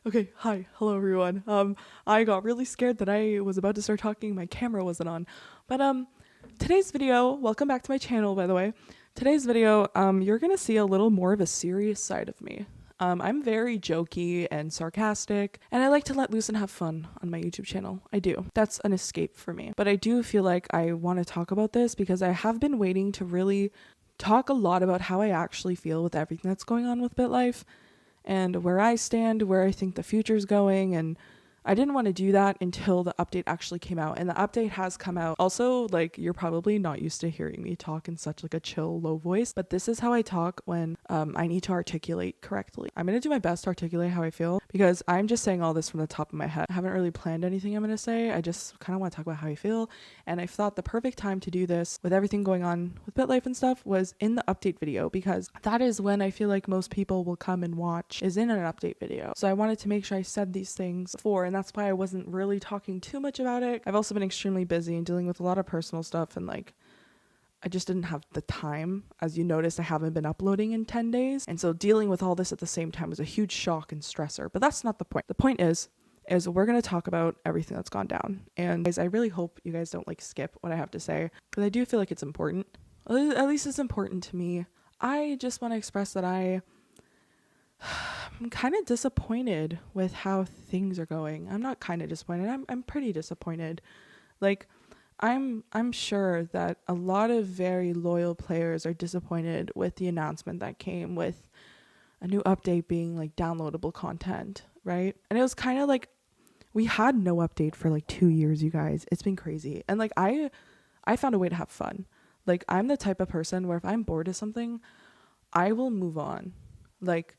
Okay, hi, hello everyone. I got really scared that I was about to start talking, my camera wasn't on. But today's video, welcome back to my channel by the way. Today's video, you're gonna see a little more of a serious side of me. I'm very jokey and sarcastic, and I like to let loose and have fun on my YouTube channel. I do. That's an escape for me. But I do feel like I want to talk about this because I have been waiting to really talk a lot about how I actually feel with everything that's going on with Bitlife and where I stand, where I think the future's going, and I didn't want to do that until the update actually came out, and the update has come out. Also, like, you're probably not used to hearing me talk in such like a chill, low voice, but this is how I talk when I need to articulate correctly. I'm gonna do my best to articulate how I feel because I'm just saying all this from the top of my head. I haven't really planned anything I'm gonna say. I just kind of want to talk about how I feel, and I thought the perfect time to do this with everything going on with Bitlife and stuff was in the update video, because that is when I feel like most people will come and watch, is in an update video. So I wanted to make sure I said these things before, and that's why I wasn't really talking too much about it. I've also been extremely busy and dealing with a lot of personal stuff, and like I just didn't have the time. As you noticed, I haven't been uploading in 10 days, and so dealing with all this at the same time was a huge shock and stressor. But that's not the point. The point is we're going to talk about everything that's gone down. And guys, I really hope you guys don't like skip what I have to say, because I do feel like it's important. At least it's important to me. I just want to express that I'm kind of disappointed with how things are going. I'm not kind of disappointed. I'm pretty disappointed. Like, I'm sure that a lot of very loyal players are disappointed with the announcement that came with a new update being like downloadable content, right? And it was kind of like we had no update for like 2 years, you guys. It's been crazy. And like I found a way to have fun. Like, I'm the type of person where if I'm bored of something, I will move on. Like,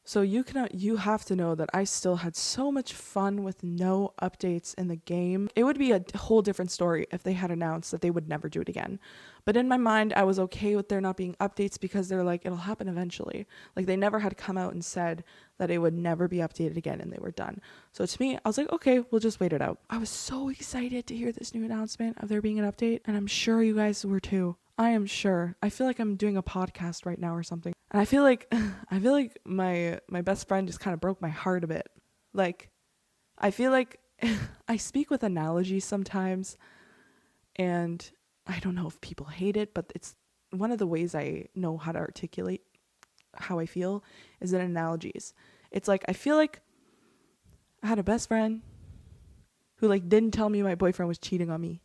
so you have to know that I still had so much fun with no updates in the game. It would be a whole different story if they had announced that they would never do it again. But in my mind, I was okay with there not being updates because they're like, it'll happen eventually. Like, they never had come out and said that it would never be updated again and they were done. So to me, I was like, okay, we'll just wait it out. I was so excited to hear this new announcement of there being an update, and I'm sure you guys were too. I am sure. I feel like I'm doing a podcast right now or something. And I feel like my best friend just kind of broke my heart a bit. Like, I feel like I speak with analogies sometimes, and I don't know if people hate it, but it's one of the ways I know how to articulate how I feel is in analogies. It's like, I feel like I had a best friend who like didn't tell me my boyfriend was cheating on me.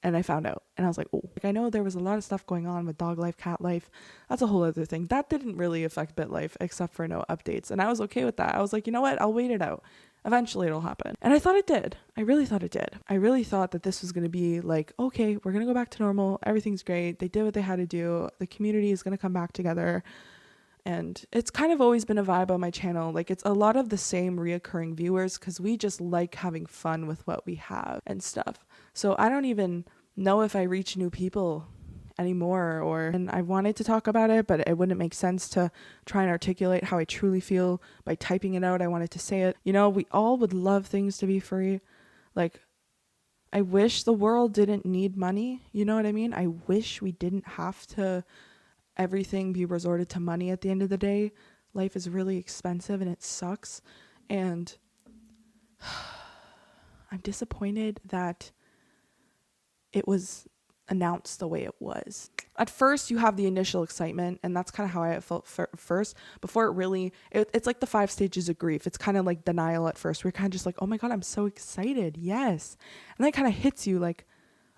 And I found out, and I was like, oh, like, I know there was a lot of stuff going on with dog life, cat life. That's a whole other thing. That didn't really affect Bitlife except for no updates. And I was okay with that. I was like, you know what? I'll wait it out. Eventually it'll happen. And I thought it did. I really thought it did. I really thought that this was going to be like, okay, we're going to go back to normal. Everything's great. They did what they had to do. The community is going to come back together. And it's kind of always been a vibe on my channel. Like, it's a lot of the same reoccurring viewers because we just like having fun with what we have and stuff. So I don't even know if I reach new people anymore, and I wanted to talk about it, but it wouldn't make sense to try and articulate how I truly feel by typing it out. I wanted to say it. You know, we all would love things to be free. Like, I wish the world didn't need money. You know what I mean? I wish we didn't have to everything be resorted to money at the end of the day. Life is really expensive and it sucks. And I'm disappointed that it was announced the way it was. At first, you have the initial excitement, and that's kind of how I felt first, before it really, it's like the 5 stages of grief. It's kind of like denial at first. We're kind of just like, oh my God, I'm so excited. Yes. And then it kind of hits you like,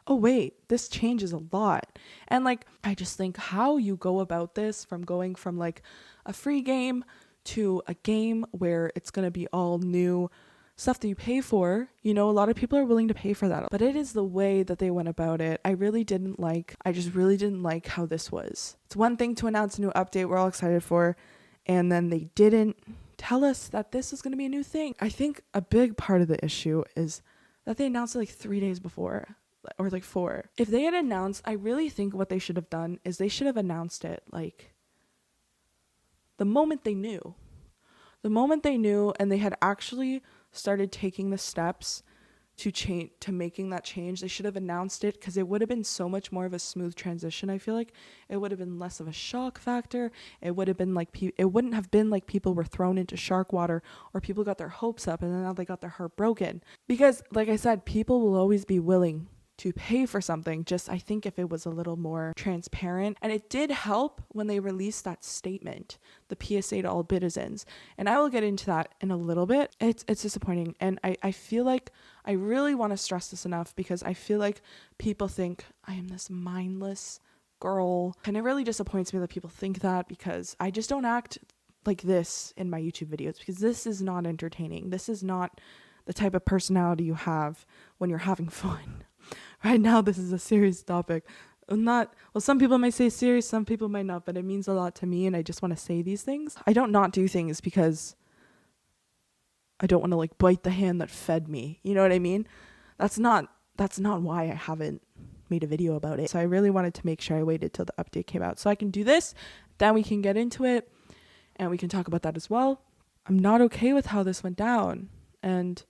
oh wait, this changes a lot. And like, I just think how you go about this from going from like a free game to a game where it's going to be all new stuff that you pay for. You know, a lot of people are willing to pay for that, but it is the way that they went about it. I just really didn't like how this was. It's one thing to announce a new update we're all excited for, and then they didn't tell us that this is going to be a new thing. I think a big part of the issue is that they announced it like 3 days before, or like 4. If they had announced, I really think what they should have done is they should have announced it like the moment they knew, and they had actually started taking the steps to making that change. They should have announced it, because it would have been so much more of a smooth transition. I feel like it would have been less of a shock factor. It would have been like it wouldn't have been like people were thrown into shark water, or people got their hopes up and then now they got their heart broken. Because like I said, people will always be willing to pay for something. Just, I think if it was a little more transparent, and it did help when they released that statement, the PSA to all bitizens, and I will get into that in a little bit. It's disappointing, and I feel like I really want to stress this enough, because I feel like people think I am this mindless girl, and it really disappoints me that people think that, because I just don't act like this in my YouTube videos, because this is not entertaining. This is not the type of personality you have when you're having fun. Right now, this is a serious topic. Some people might say serious, some people might not, but it means a lot to me, and I just want to say these things. I don't not do things because I don't want to like bite the hand that fed me. You know what I mean? That's not why I haven't made a video about it. So I really wanted to make sure I waited till the update came out so I can do this. Then we can get into it and we can talk about that as well. I'm not okay with how this went down, and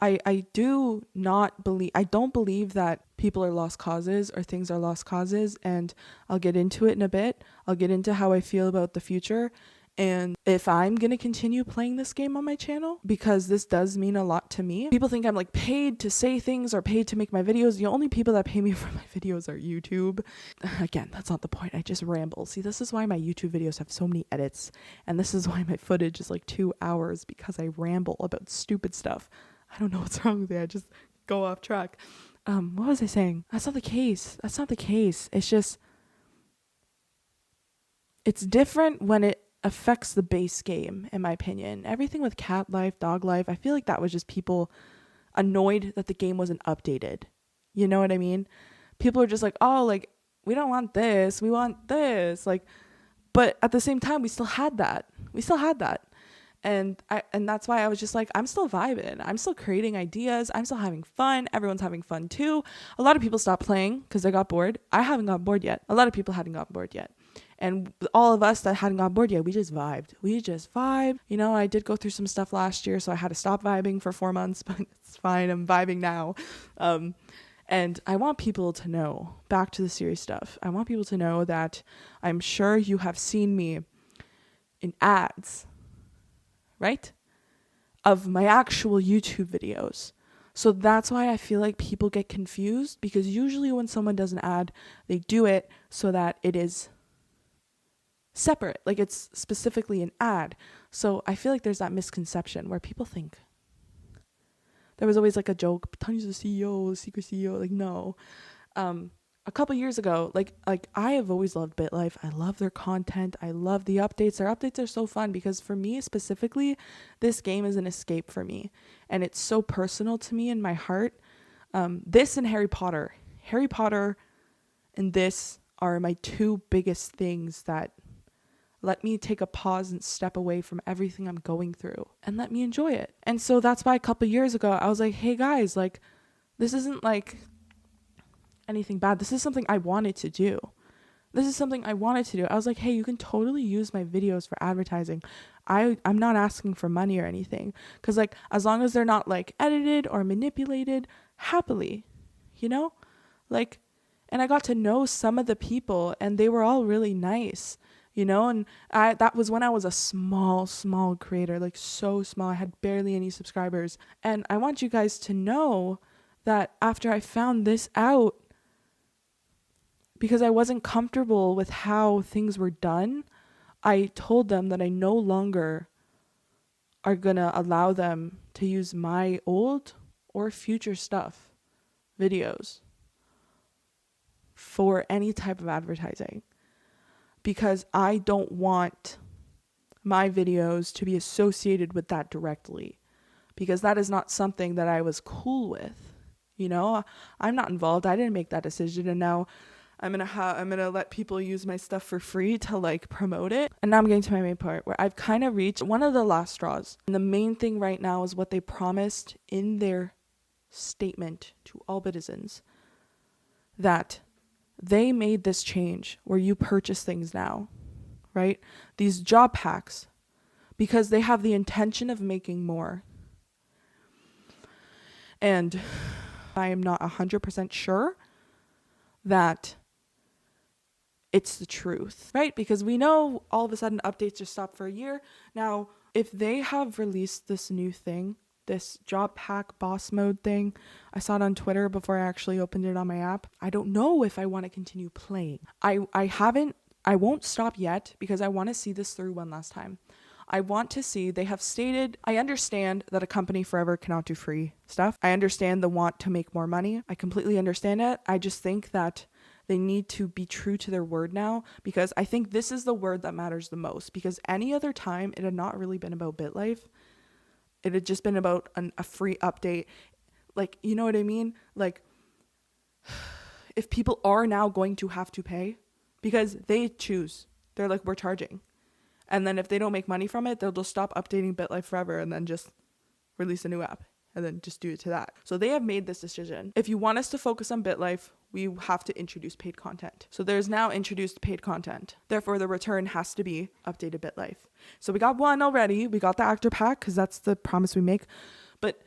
I don't believe that people are lost causes or things are lost causes, and I'll get into it in a bit. I'll get into how I feel about the future and if I'm going to continue playing this game on my channel, because this does mean a lot to me. People think I'm like paid to say things or paid to make my videos. The only people that pay me for my videos are YouTube. Again, that's not the point. I just ramble. See, this is why my YouTube videos have so many edits, and this is why my footage is like 2 hours, because I ramble about stupid stuff. I don't know what's wrong with me. I just go off track. What was I saying? That's not the case. It's just, it's different when it affects the base game, in my opinion. Everything with cat life, dog life, I feel like that was just people annoyed that the game wasn't updated. You know what I mean? People are just like, oh, like, we don't want this, we want this. Like, but at the same time, we still had that. And that's why I was just like, I'm still vibing. I'm still creating ideas. I'm still having fun. Everyone's having fun too. A lot of people stopped playing because they got bored. I haven't got bored yet. A lot of people hadn't got bored yet. And all of us that hadn't got bored yet, we just vibed. You know, I did go through some stuff last year, so I had to stop vibing for 4 months, but it's fine. I'm vibing now. And I want people to know, back to the serious stuff, I want people to know that I'm sure you have seen me in ads, right? Of my actual YouTube videos. So that's why I feel like people get confused, because usually when someone does an ad, they do it so that it is separate, like it's specifically an ad. So I feel like there's that misconception where people think, there was always like a joke, Tanya's the CEO, the secret CEO. Like, no. A couple years ago, like I have always loved Bitlife. I love their content. I love the updates. Their updates are so fun, because for me specifically, this game is an escape for me, and it's so personal to me in my heart. This and Harry Potter and this are my two biggest things that let me take a pause and step away from everything I'm going through and let me enjoy it. And so that's why a couple years ago, I was like, hey guys, like, this isn't like anything bad. This is something I wanted to do. I was like, hey, you can totally use my videos for advertising. I'm not asking for money or anything. Because, like, as long as they're not, like, edited or manipulated, happily, you know? Like, and I got to know some of the people, and they were all really nice. You know, and that was when I was a small creator, like so small. I had barely any subscribers. And I want you guys to know that after I found this out, because I wasn't comfortable with how things were done, I told them that I no longer are going to allow them to use my old or future stuff, videos, for any type of advertising. Because I don't want my videos to be associated with that directly, because that is not something that I was cool with. You know, I'm not involved. I didn't make that decision, and now I'm gonna let people use my stuff for free to like promote it. And now I'm getting to my main part, where I've kind of reached one of the last straws. And the main thing right now is what they promised in their statement to all citizens, that they made this change where you purchase things now, right? These job packs, because they have the intention of making more. And I am not 100% sure that it's the truth, right? Because we know all of a sudden updates just stop for a year. Now, if they have released this new thing, this job pack boss mode thing, I saw it on Twitter before I actually opened it on my app. I don't know if I want to continue playing. I won't stop yet because I want to see this through one last time. I want to see, they have stated, I understand that a company forever cannot do free stuff. I understand the want to make more money. I completely understand it. I just think that they need to be true to their word now, because I think this is the word that matters the most, because any other time it had not really been about Bitlife. It had just been about a free update. Like, you know what I mean? Like, if people are now going to have to pay because they choose, they're like, we're charging. And then if they don't make money from it, they'll just stop updating Bitlife forever and then just release a new app and then just do it to that. So they have made this decision. If you want us to focus on Bitlife, we have to introduce paid content. So there's now introduced paid content. Therefore, the return has to be updated Bitlife. So we got one already. We got the actor pack because that's the promise we make. But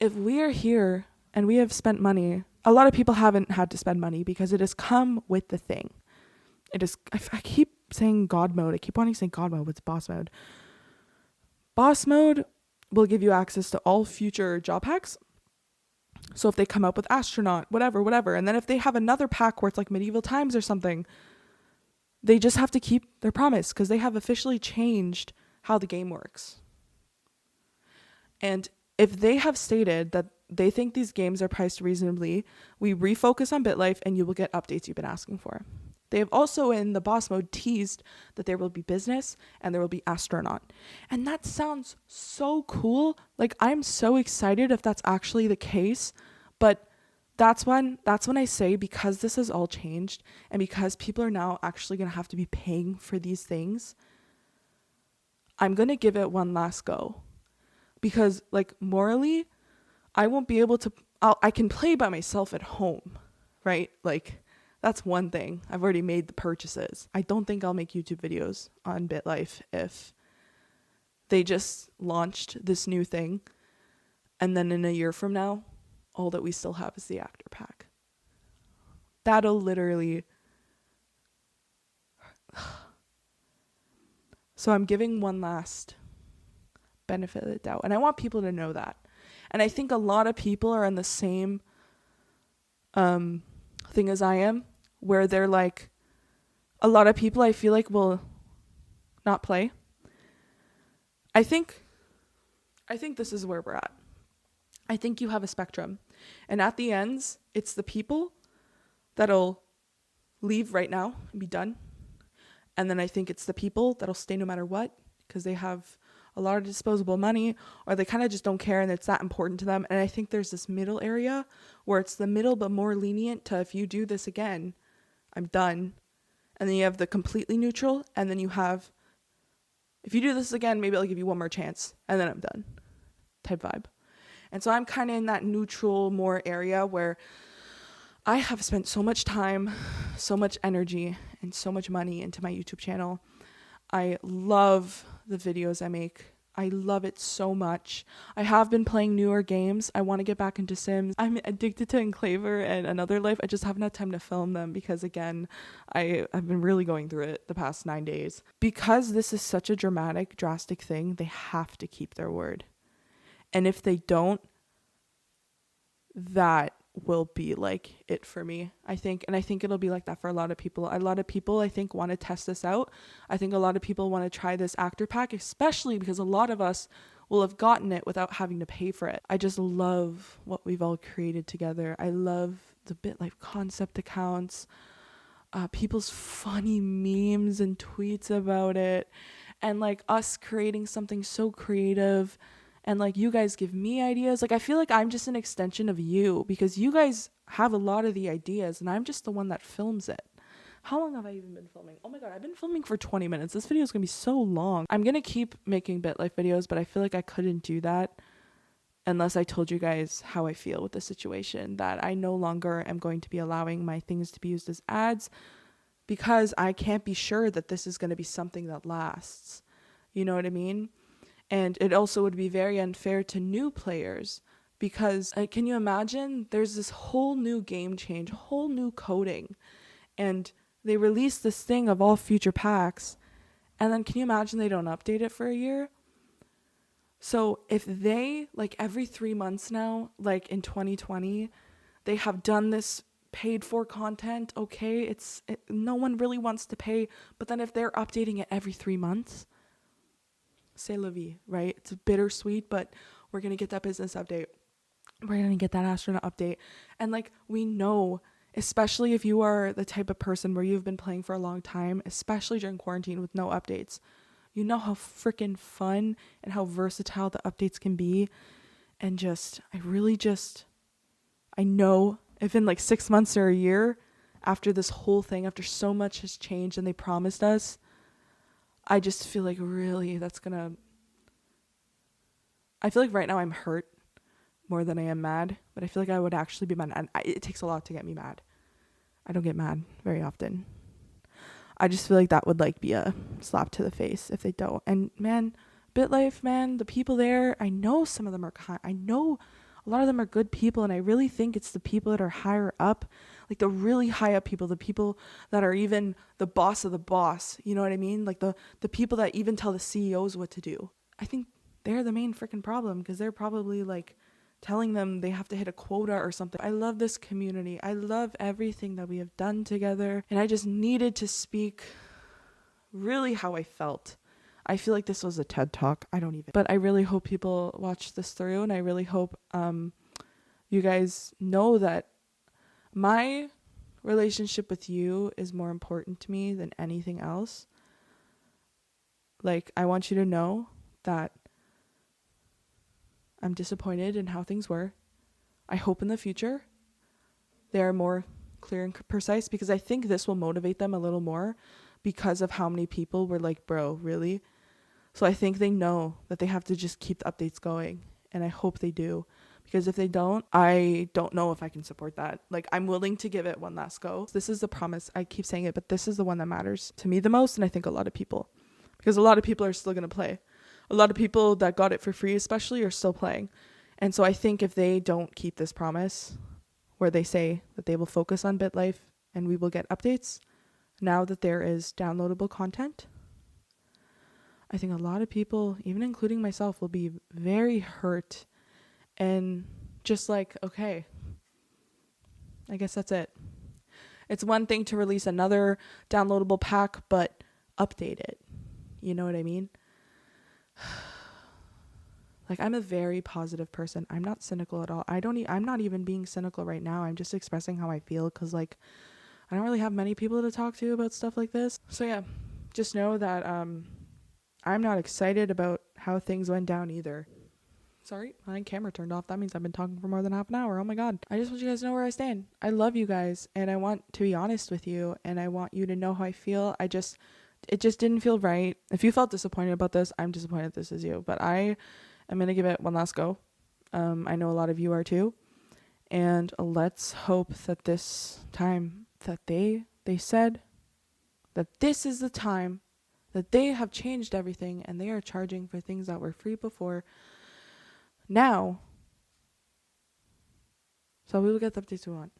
if we are here and we have spent money, a lot of people haven't had to spend money because it has come with the thing. It is, I keep saying God mode. I keep wanting to say God mode. What's boss mode? Boss mode will give you access to all future job packs. So if they come up with astronaut, whatever. And then if they have another pack where it's like medieval times or something, they just have to keep their promise because they have officially changed how the game works. And if they have stated that they think these games are priced reasonably, we refocus on Bitlife and you will get updates you've been asking for. They have also in the boss mode teased that there will be business and there will be astronaut. And that sounds so cool. Like, I'm so excited if that's actually the case. But that's when I say, because this has all changed and because people are now actually going to have to be paying for these things, I'm going to give it one last go. Because, like, morally, I won't be able to, I can play by myself at home, right? Like, that's one thing. I've already made the purchases. I don't think I'll make YouTube videos on Bitlife if they just launched this new thing and then in a year from now, all that we still have is the actor pack. That'll literally... So I'm giving one last benefit of the doubt. And I want people to know that. And I think a lot of people are in the same thing as I am, where they're like, a lot of people I feel like will not play. I think this is where we're at. I think you have a spectrum. And at the ends, it's the people that'll leave right now and be done. And then I think it's the people that'll stay no matter what, because they have a lot of disposable money, or they kind of just don't care and it's that important to them. And I think there's this middle area where it's the middle but more lenient to, if you do this again, I'm done. And then you have the completely neutral, and then you have, if you do this again, maybe I'll give you one more chance and then I'm done type vibe. And so I'm kind of in that neutral more area where I have spent so much time, so much energy, and so much money into my YouTube channel. I love the videos I make. I love it so much. I have been playing newer games. I want to get back into Sims. I'm addicted to Enclaver and Another Life. I just haven't had time to film them because, again, I've been really going through it the past 9 days. Because this is such a drastic thing, they have to keep their word. And if they don't, that will be like it for me, I think. And I think it'll be like that for a lot of people. A lot of people, I think, want to test this out. I think a lot of people want to try this actor pack, especially because a lot of us will have gotten it without having to pay for it. I just love what we've all created together. I love the Bitlife concept accounts, people's funny memes and tweets about it, and like us creating something so creative. And like, you guys give me ideas. Like, I feel like I'm just an extension of you, because you guys have a lot of the ideas and I'm just the one that films it. How long have I even been filming? Oh my God, I've been filming for 20 minutes. This video is going to be so long. I'm going to keep making Bitlife videos, but I feel like I couldn't do that unless I told you guys how I feel with the situation, that I no longer am going to be allowing my things to be used as ads, because I can't be sure that this is going to be something that lasts. You know what I mean? And it also would be very unfair to new players, because can you imagine there's this whole new game change, whole new coding, and they release this thing of all future packs, and then can you imagine they don't update it for a year? So if they, like every 3 months now, like in 2020, they have done this paid for content, okay, no one really wants to pay, but then if they're updating it every 3 months, c'est la vie, right? It's bittersweet, but we're going to get that business update. We're going to get that astronaut update. And like, we know, especially if you are the type of person where you've been playing for a long time, especially during quarantine with no updates, you know how freaking fun and how versatile the updates can be. And I know if in like 6 months or a year after this whole thing, after so much has changed and they promised us, I just feel like really I feel like right now I'm hurt more than I am mad, but I feel like I would actually be mad. And it takes a lot to get me mad. I don't get mad very often. I just feel like that would like be a slap to the face if they don't. And man, Bitlife, man, the people there, I know some of them are kind. I know a lot of them are good people, and I really think it's the people that are higher up, like the really high up people, the people that are even the boss of the boss. You know what I mean? Like the people that even tell the CEOs what to do. I think they're the main freaking problem, because they're probably like telling them they have to hit a quota or something. I love this community. I love everything that we have done together. And I just needed to speak really how I felt. I feel like this was a TED Talk. But I really hope people watch this through. And I really hope you guys know that my relationship with you is more important to me than anything else. Like, I want you to know that I'm disappointed in how things were. I hope in the future they are more clear and precise, because I think this will motivate them a little more because of how many people were like, bro, really? So I think they know that they have to just keep the updates going, and I hope they do, because if they don't, I don't know if I can support that. Like, I'm willing to give it one last go. This is the promise. I keep saying it, but this is the one that matters to me the most, and I think a lot of people, because a lot of people are still going to play. A lot of people that got it for free especially are still playing. And so I think if they don't keep this promise where they say that they will focus on Bitlife and we will get updates now that there is downloadable content, I think a lot of people, even including myself, will be very hurt and just like, okay, I guess that's it. It's one thing to release another downloadable pack, but update it. You know what I mean? Like, I'm a very positive person. I'm not cynical at all. I'm not even being cynical right now. I'm just expressing how I feel, because like, I don't really have many people to talk to about stuff like this. So yeah, just know that I'm not excited about how things went down either. Sorry, my camera turned off. That means I've been talking for more than half an hour. Oh my god. I just want you guys to know where I stand. I love you guys, and I want to be honest with you, and I want you to know how I feel. It just didn't feel right. If you felt disappointed about this, I'm disappointed this is you. But I am going to give it one last go. I know a lot of you are too. And let's hope that this time that they said that this is the time that they have changed everything and they are charging for things that were free before now. So we will get the updates we want.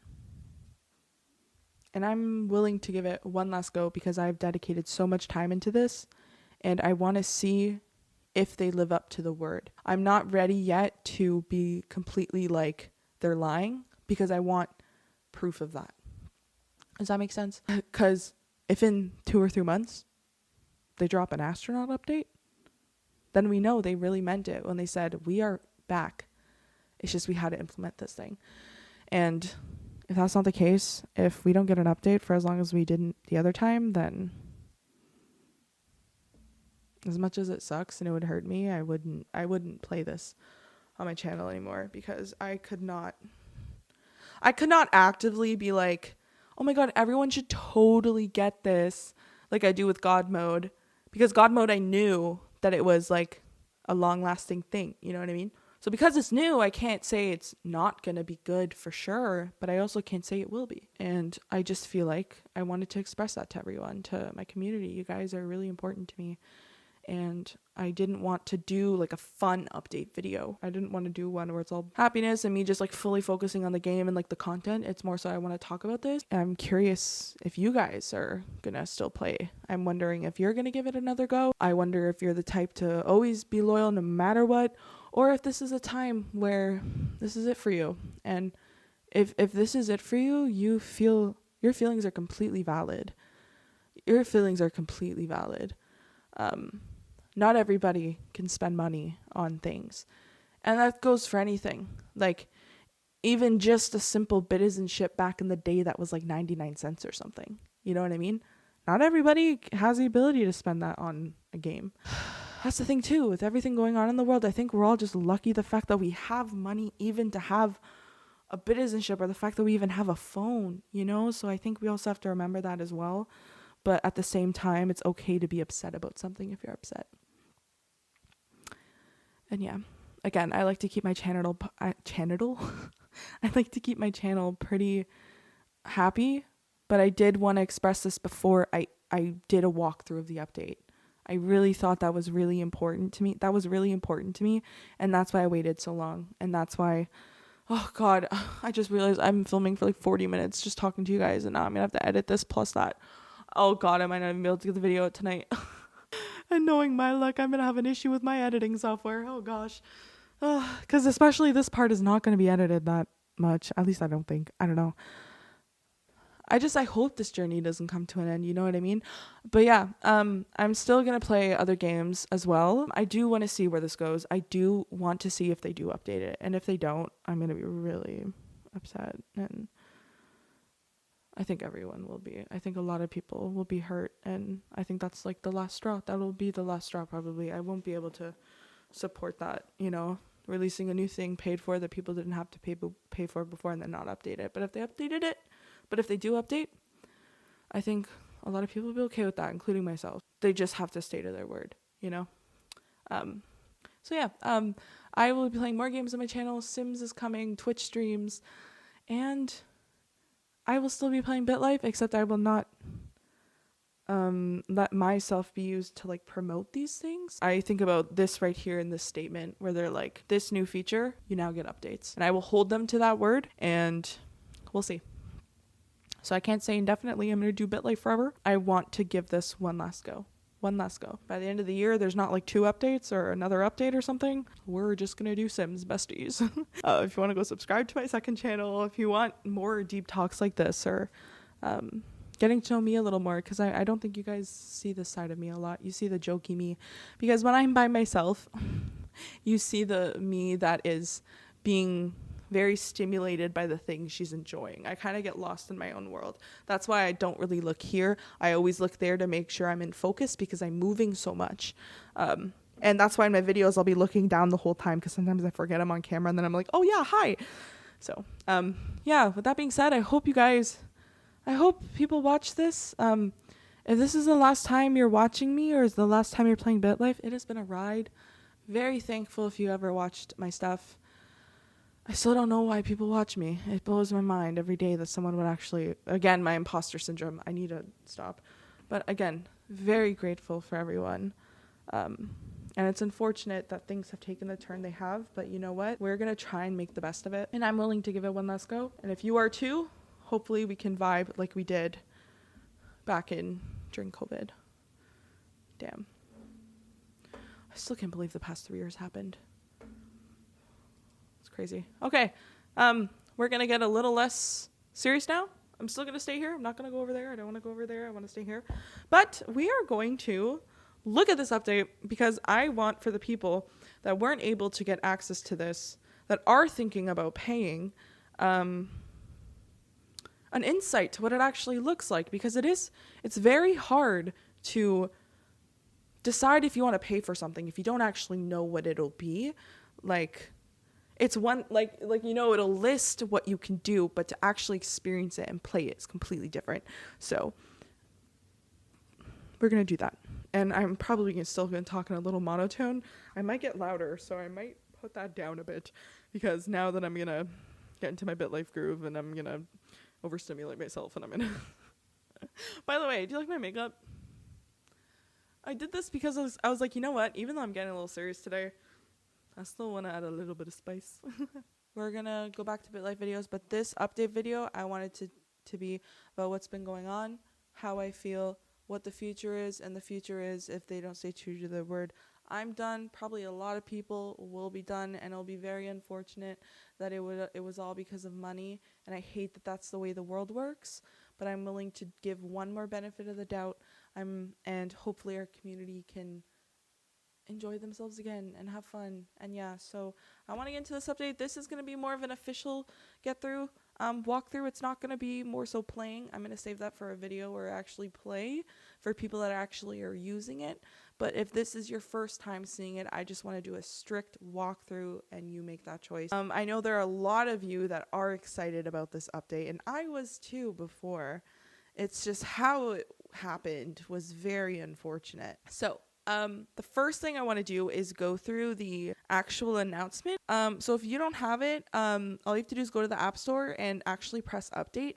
And I'm willing to give it one last go, because I've dedicated so much time into this, and I want to see if they live up to the word. I'm not ready yet to be completely like they're lying, because I want proof of that. Does that make sense? Because if in 2 or 3 months they drop an astronaut update, then we know they really meant it when they said, we are back. It's just we had to implement this thing. And if that's not the case, if we don't get an update for as long as we didn't the other time, then as much as it sucks and it would hurt me, I wouldn't play this on my channel anymore, because I could not actively be like, oh my god, everyone should totally get this, like I do with God mode, because God mode, I knew that it was like a long lasting thing, you know what I mean? So because it's new, I can't say it's not going to be good for sure, but I also can't say it will be. And I just feel like I wanted to express that to everyone, to my community. You guys are really important to me. and I didn't want to do like a fun update video. I didn't want to do one where it's all happiness and me just like fully focusing on the game and like the content. It's more so I want to talk about this. And I'm curious if you guys are gonna still play. I'm wondering if you're gonna give it another go. I wonder if you're the type to always be loyal no matter what, or if this is a time where this is it for you. And if this is it for you, you feel your feelings are completely valid. Your feelings are completely valid. Not everybody can spend money on things. And that goes for anything. Like, even just a simple citizenship back in the day that was like 99 cents or something. You know what I mean? Not everybody has the ability to spend that on a game. That's the thing too, with everything going on in the world. I think we're all just lucky the fact that we have money even to have a citizenship, or the fact that we even have a phone, you know? So I think we also have to remember that as well. But at the same time, it's okay to be upset about something if you're upset. And yeah, again, I like to keep my channel I like to keep my channel pretty happy, but I did want to express this before I did a walkthrough of the update. I really thought that was really important to me. And that's why I waited so long. And that's why, oh God, I just realized I'm filming for like 40 minutes just talking to you guys, and now I'm gonna have to edit this plus that. Oh God, I might not even be able to get the video out tonight. And knowing my luck, I'm gonna have an issue with my editing software. Oh gosh. Because especially this part is not going to be edited that much. At least I don't think. I don't know. I hope this journey doesn't come to an end. You know what I mean? But yeah, I'm still going to play other games as well. I do want to see where this goes. I do want to see if they do update it. And if they don't, I'm going to be really upset. And I think everyone will be. I think a lot of people will be hurt. And I think that's like the last straw. That'll be the last straw probably. I won't be able to support that, you know, releasing a new thing paid for that people didn't have to pay for before and then not update it. But if they do update, I think a lot of people will be okay with that, including myself. They just have to stay to their word, you know? So yeah, I will be playing more games on my channel. Sims is coming, Twitch streams, and I will still be playing Bitlife, except I will not let myself be used to like promote these things. I think about this right here in this statement where they're like, this new feature, you now get updates. And I will hold them to that word, and we'll see. So I can't say indefinitely I'm going to do Bitlife forever. I want to give this one last go. By the end of the year, there's not like 2 updates or another update or something. We're just going to do Sims besties. If you want to go subscribe to my second channel, if you want more deep talks like this, or getting to know me a little more, because I don't think you guys see this side of me a lot. You see the jokey me, because when I'm by myself, you see the me that is being very stimulated by the things she's enjoying. I kind of get lost in my own world. That's why I don't really look here. I always look there to make sure I'm in focus, because I'm moving so much. And that's why in my videos I'll be looking down the whole time, because sometimes I forget I'm on camera and then I'm like, oh yeah, hi. So yeah, with that being said, I hope people watch this. If this is the last time you're watching me, or is the last time you're playing Bitlife, it has been a ride. Very thankful if you ever watched my stuff. I still don't know why people watch me. It blows my mind every day that someone would actually, again, my imposter syndrome. I need to stop. But again, very grateful for everyone. And it's unfortunate that things have taken the turn they have, but you know what? We're going to try and make the best of it. And I'm willing to give it one last go. And if you are too, hopefully we can vibe like we did during COVID. Damn. I still can't believe the past 3 years happened. It's crazy. Okay. We're going to get a little less serious now. I'm still going to stay here. I'm not going to go over there. I don't want to go over there. I want to stay here. But we are going to look at this update, because I want for the people that weren't able to get access to this, that are thinking about paying, an insight to what it actually looks like, because it's very hard to decide if you want to pay for something if you don't actually know what it'll be. Like, it's one, like, you know, it'll list what you can do, but to actually experience it and play it is completely different. So we're going to do that. And I'm probably still going to talk in a little monotone. I might get louder, so I might put that down a bit, because now that I'm going to get into my Bitlife groove, and I'm going to overstimulate myself, and I'm going to... By the way, do you like my makeup? I did this because I was like, you know what? Even though I'm getting a little serious today, I still want to add a little bit of spice. We're going to go back to Bitlife videos, but this update video, I wanted to be about what's been going on, how I feel, what the future is, and the future is if they don't stay true to their word. I'm done. Probably a lot of people will be done, and it'll be very unfortunate that it was all because of money, and I hate that that's the way the world works, but I'm willing to give one more benefit of the doubt. And hopefully our community can enjoy themselves again and have fun. And yeah, so I want to get into this update. This is going to be more of an official get through walkthrough. It's not going to be more so playing. I'm going to save that for a video where I actually play for people that actually are using it. But if this is your first time seeing it, I just want to do a strict walkthrough and you make that choice. I know there are a lot of you that are excited about this update, and I was too before. It's just how it happened was very unfortunate. So the first thing I want to do is go through the actual announcement. So if you don't have it, all you have to do is go to the App Store and actually press update.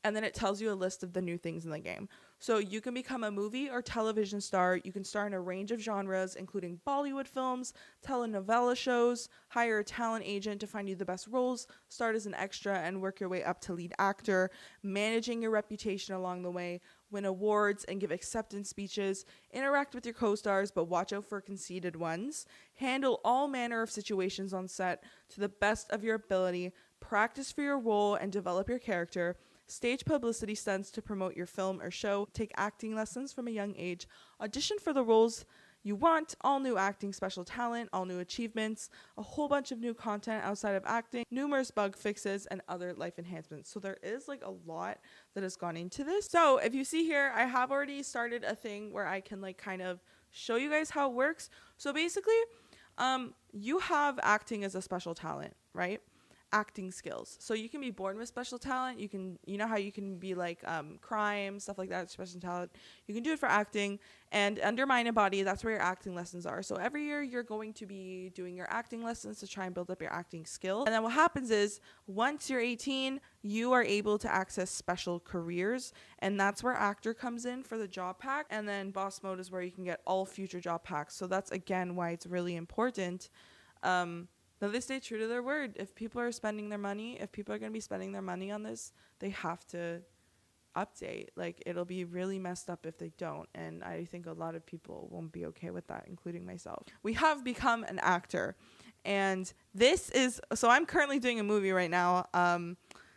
And then it tells you a list of the new things in the game. So you can become a movie or television star. You can star in a range of genres, including Bollywood films, telenovela shows, hire a talent agent to find you the best roles, start as an extra and work your way up to lead actor, managing your reputation along the way, win awards and give acceptance speeches, interact with your co-stars but watch out for conceited ones, handle all manner of situations on set to the best of your ability, practice for your role and develop your character, stage publicity stunts to promote your film or show, take acting lessons from a young age, audition for the roles you want, all new acting special talent, all new achievements, a whole bunch of new content outside of acting, numerous bug fixes, and other life enhancements. So there is like a lot that has gone into this. So if you see here, I have already started a thing where I can like kind of show you guys how it works. So basically, you have acting as a special talent, right? Acting skills. So you can be born with special talent. You know how you can be like crime, stuff like that, special talent. You can do it for acting. And under Mind and Body, that's where your acting lessons are. So every year you're going to be doing your acting lessons to try and build up your acting skill. And then what happens is once you're 18, you are able to access special careers. And that's where actor comes in for the job pack. And then boss mode is where you can get all future job packs. So that's again why it's really important. That they stay true to their word. If people are spending their money, if people are going to be spending their money on this, they have to update. Like, it'll be really messed up if they don't. And I think a lot of people won't be okay with that, including myself. We have become an actor. And this is, so I'm currently doing a movie right now.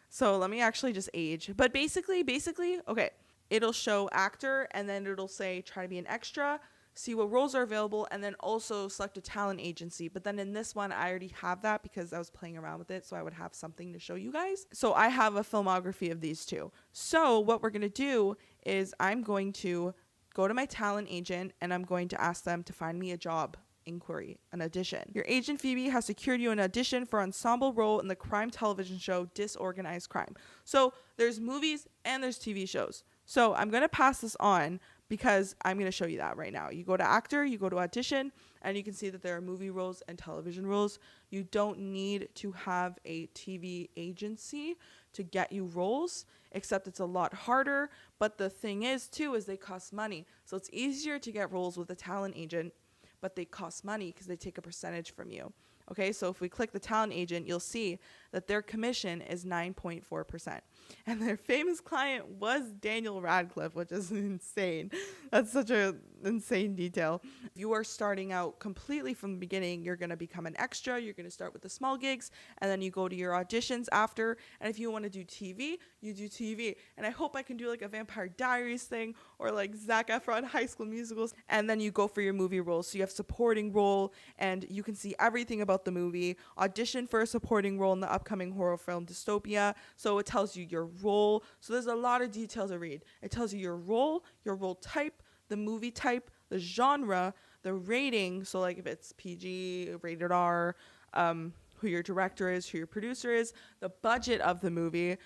So let me actually just age. But basically, okay, it'll show actor and then it'll say try to be an extra, see what roles are available, and then also select a talent agency. But then in this one, I already have that because I was playing around with it, so I would have something to show you guys. So I have a filmography of these two. So what we're going to do is I'm going to go to my talent agent, and I'm going to ask them to find me a job inquiry, an audition. Your agent Phoebe has secured you an audition for ensemble role in the crime television show Disorganized Crime. So there's movies and there's TV shows. So I'm going to pass this on because I'm going to show you that right now. You go to actor, you go to audition, and you can see that there are movie roles and television roles. You don't need to have a TV agency to get you roles, except it's a lot harder. But the thing is, too, is they cost money. So it's easier to get roles with a talent agent, but they cost money because they take a percentage from you. Okay, so if we click the talent agent, you'll see that their commission is 9.4%. And their famous client was Daniel Radcliffe, which is insane. That's such an insane detail. If you are starting out completely from the beginning, you're going to become an extra. You're going to start with the small gigs, and then you go to your auditions after. And if you want to do TV, you do TV. And I hope I can do like a Vampire Diaries thing or like Zac Efron High School Musicals. And then you go for your movie roles. So you have supporting role, and you can see everything about the movie. Audition for a supporting role in the upcoming horror film Dystopia. So it tells you your role. So there's a lot of detail to read. It tells you your role type, the movie type, the genre, the rating. So like if it's PG, rated R, who your director is, who your producer is, the budget of the movie.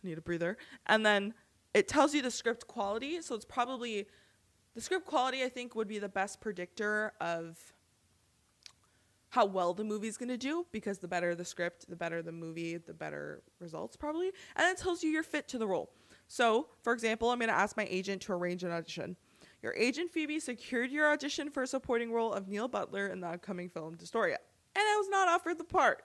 Need a breather. And then it tells you the script quality. So it's probably the script quality, I think, would be the best predictor of how well the movie's going to do, because the better the script, the better the movie, the better results probably. And it tells you your fit to the role. So, for example, I'm going to ask my agent to arrange an audition. Your agent Phoebe secured your audition for a supporting role of Neil Butler in the upcoming film Dystoria. And I was not offered the part.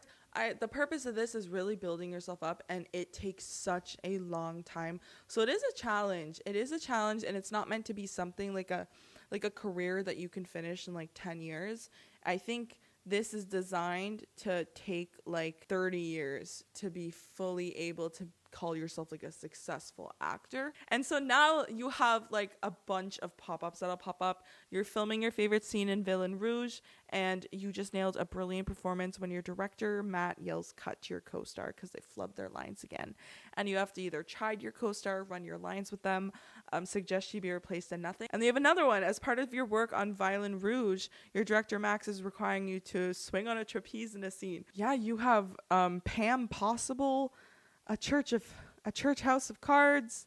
The purpose of this is really building yourself up, and it takes such a long time. So it is a challenge. It is a challenge, and it's not meant to be something like a career that you can finish in like 10 years. I think this is designed to take like 30 years to be fully able to call yourself like a successful actor. And so now you have like a bunch of pop-ups that'll pop up. You're filming your favorite scene in Villain Rouge, and you just nailed a brilliant performance when your director Matt yells cut to your co-star because they flubbed their lines again. And you have to either chide your co-star, run your lines with them, suggest she be replaced in nothing. And they have another one. As part of your work on Villain Rouge, your director Max is requiring you to swing on a trapeze in a scene. Yeah, you have Pam Possible, a church house of cards,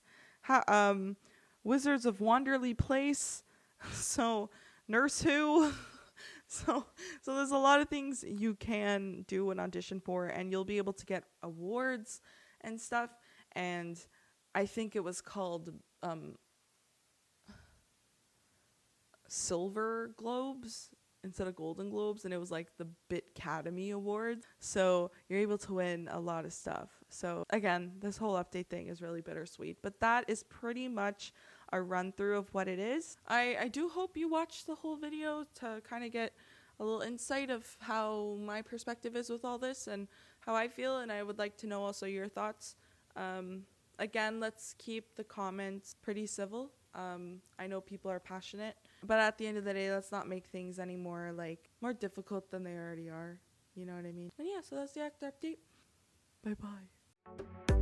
Wizards of Wanderley Place, so Nurse Who. So there's a lot of things you can do an audition for, and you'll be able to get awards and stuff. And I think it was called Silver Globes instead of Golden Globes, and it was like the Bitcademy Awards. So you're able to win a lot of stuff. So again, this whole update thing is really bittersweet, but that is pretty much a run through of what it is. I do hope you watch the whole video to kind of get a little insight of how my perspective is with all this and how I feel, and I would like to know also your thoughts. Again, let's keep the comments pretty civil. I know people are passionate, but at the end of the day, let's not make things any more difficult than they already are. You know what I mean? And yeah, so that's the actor update. Bye-bye.